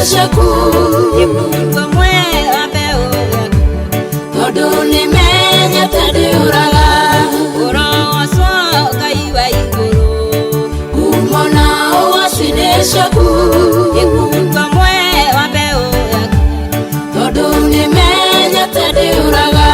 ciaku ikungo mwe abeo tondu nimenyete ndiuraga uroswo Ngai wa iguru kumona waci-inĩ ciaku ikungo mwe abeo tondu nimenyete ndiuraga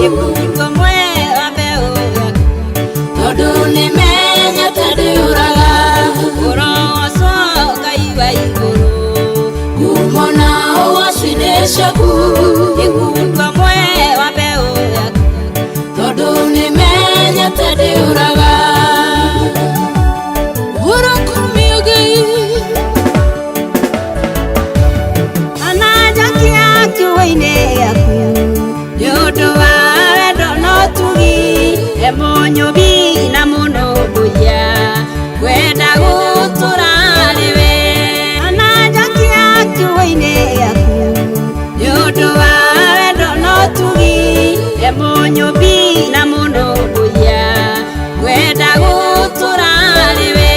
ikungo mwe abeo tondu nimenyete ndiuraga uroswo Ngai wa iguru kumona waci-inĩ ciaku ikungo mwe abeo tondu nimenyete ndiuraga urakumia Ngai anajakia kiugo-inĩ gĩaku nĩũndũ wa wendo na ũtugi mũnyũmbi na mũnũmbũiya kwenda gũtũra rĩwe anajakia kiugo-inĩ gĩaku nĩũndũ wa wendo na ũtugi mũnyũmbi na mũnũmbũiya kwenda gũtũra rĩwe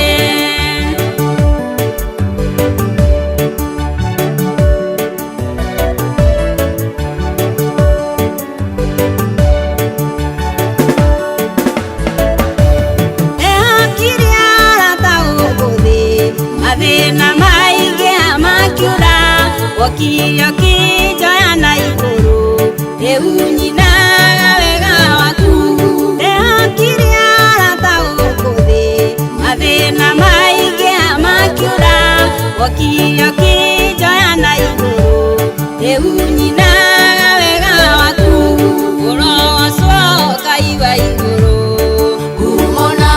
mathĩna maingĩ makiura wokirio kĩnjoya na igũrũ rĩu nyinaga wega waku ndehokire arata gũkũ thĩ mathĩna maingĩ makiura wokirio kĩnjoya na igũrũ rĩu nyinaga wega waku ũroswo Ngai wa igũrũ kumona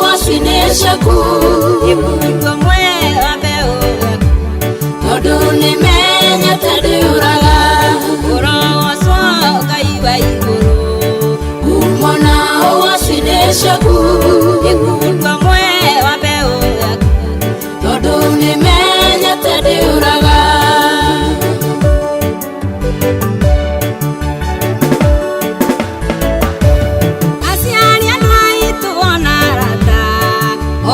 waci-inĩ ciaku ikungo mwe abeo tondu nimenyete ndiuraga uroswo Ngai wa iguru kumona waci-inĩ ciaku ikungo mwe abeo tondu nimenyete ndiuraga aciari andũ aitũ ona arata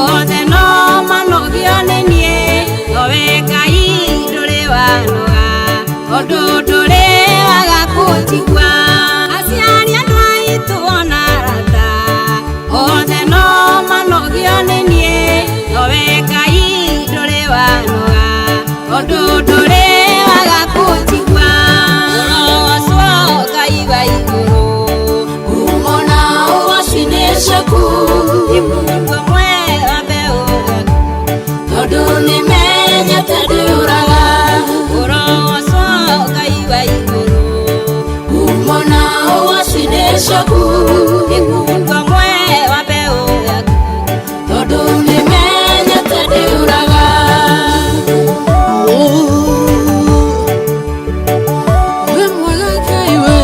othe no manogio nĩ niĩ nowe Ngai ndũrĩ wanoga ũndũ ndũrĩ waga kũnjigua aciari andũ aitũ ona arata othe no manogio nĩ niĩ nowe Ngai ndũrĩ wanoga ũndũ ndũrĩ waga kũnjigua ũroswo Ngai wa igũrũ kumona waci-inĩ ciaku ikungo mwe abeo tondu nimenyete ndiuraga uroswo Ngai wa igũrũ kumona waci-inĩ ciaku ikungo mwe abeo tondu nimenyete ndiuraga we mwega Ngai we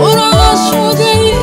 uroswo Ngai